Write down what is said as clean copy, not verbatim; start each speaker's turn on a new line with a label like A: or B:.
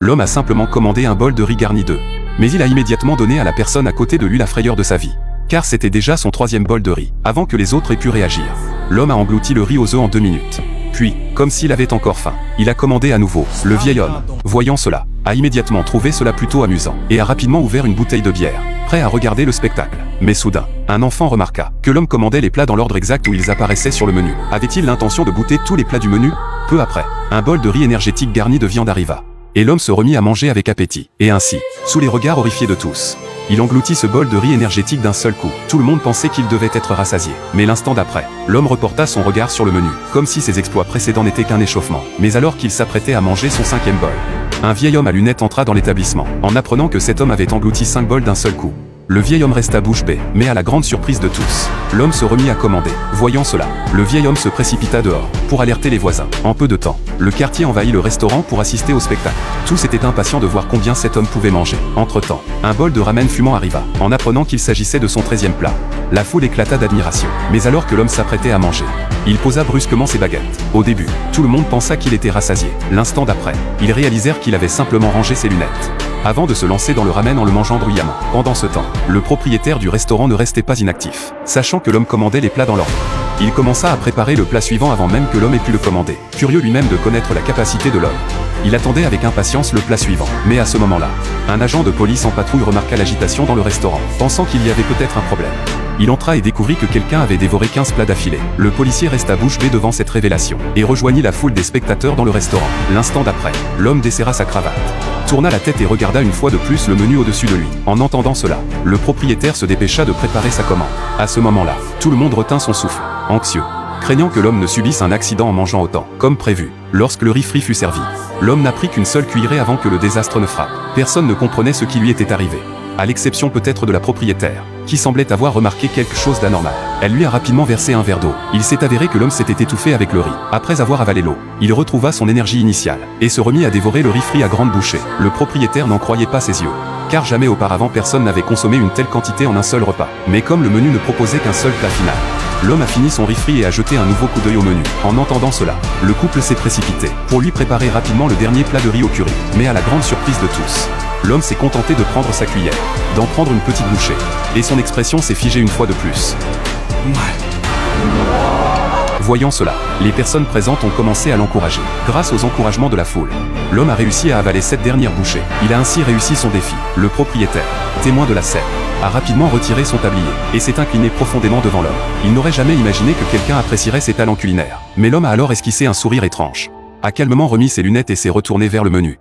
A: L'homme a simplement commandé un bol de riz garni d'œufs. Mais il a immédiatement donné à la personne à côté de lui la frayeur de sa vie. Car c'était déjà son troisième bol de riz, avant que les autres aient pu réagir. L'homme a englouti le riz aux œufs en 2 minutes. Puis, comme s'il avait encore faim, il a commandé à nouveau. Le vieil homme, voyant cela, a immédiatement trouvé cela plutôt amusant, et a rapidement ouvert une bouteille de bière, prêt à regarder le spectacle. Mais soudain, un enfant remarqua que l'homme commandait les plats dans l'ordre exact où ils apparaissaient sur le menu. Avait-il l'intention de goûter tous les plats du menu? Peu après, un bol de riz énergétique garni de viande arriva. Et l'homme se remit à manger avec appétit. Et ainsi, sous les regards horrifiés de tous, il engloutit ce bol de riz énergétique d'un seul coup. Tout le monde pensait qu'il devait être rassasié. Mais l'instant d'après, l'homme reporta son regard sur le menu, comme si ses exploits précédents n'étaient qu'un échauffement. Mais alors qu'il s'apprêtait à manger son 5e bol, un vieil homme à lunettes entra dans l'établissement, en apprenant que cet homme avait englouti 5 bols d'un seul coup. Le vieil homme resta bouche bée, mais à la grande surprise de tous, l'homme se remit à commander. Voyant cela, le vieil homme se précipita dehors, pour alerter les voisins. En peu de temps, le quartier envahit le restaurant pour assister au spectacle. Tous étaient impatients de voir combien cet homme pouvait manger. Entre-temps, un bol de ramen fumant arriva, en apprenant qu'il s'agissait de son 13e plat. La foule éclata d'admiration. Mais alors que l'homme s'apprêtait à manger, il posa brusquement ses baguettes. Au début, tout le monde pensa qu'il était rassasié. L'instant d'après, ils réalisèrent qu'il avait simplement rangé ses lunettes, avant de se lancer dans le ramen en le mangeant bruyamment. Pendant ce temps, le propriétaire du restaurant ne restait pas inactif. Sachant que l'homme commandait les plats dans l'ordre, il commença à préparer le plat suivant avant même que l'homme ait pu le commander. Curieux lui-même de connaître la capacité de l'homme, il attendait avec impatience le plat suivant. Mais à ce moment-là, un agent de police en patrouille remarqua l'agitation dans le restaurant, pensant qu'il y avait peut-être un problème. Il entra et découvrit que quelqu'un avait dévoré 15 plats d'affilée. Le policier resta bouche bée devant cette révélation, et rejoignit la foule des spectateurs dans le restaurant. L'instant d'après, l'homme desserra sa cravate, tourna la tête et regarda une fois de plus le menu au-dessus de lui. En entendant cela, le propriétaire se dépêcha de préparer sa commande. À ce moment-là, tout le monde retint son souffle, anxieux, craignant que l'homme ne subisse un accident en mangeant autant. Comme prévu, lorsque le riz frit fut servi, l'homme n'a pris qu'une seule cuillerée avant que le désastre ne frappe. Personne ne comprenait ce qui lui était arrivé, à l'exception peut-être de la propriétaire, qui semblait avoir remarqué quelque chose d'anormal. Elle lui a rapidement versé un verre d'eau. Il s'est avéré que l'homme s'était étouffé avec le riz. Après avoir avalé l'eau, il retrouva son énergie initiale, et se remit à dévorer le riz frit à grande bouchée. Le propriétaire n'en croyait pas ses yeux, car jamais auparavant personne n'avait consommé une telle quantité en un seul repas. Mais comme le menu ne proposait qu'un seul plat final, l'homme a fini son riz frit et a jeté un nouveau coup d'œil au menu. En entendant cela, le couple s'est précipité pour lui préparer rapidement le dernier plat de riz au curry. Mais à la grande surprise de tous, l'homme s'est contenté de prendre sa cuillère, d'en prendre une petite bouchée, et son expression s'est figée une fois de plus. Voyant cela, les personnes présentes ont commencé à l'encourager. Grâce aux encouragements de la foule, l'homme a réussi à avaler 7 dernières bouchées. Il a ainsi réussi son défi. Le propriétaire, témoin de la scène, a rapidement retiré son tablier, et s'est incliné profondément devant l'homme. Il n'aurait jamais imaginé que quelqu'un apprécierait ses talents culinaires. Mais l'homme a alors esquissé un sourire étrange, a calmement remis ses lunettes et s'est retourné vers le menu.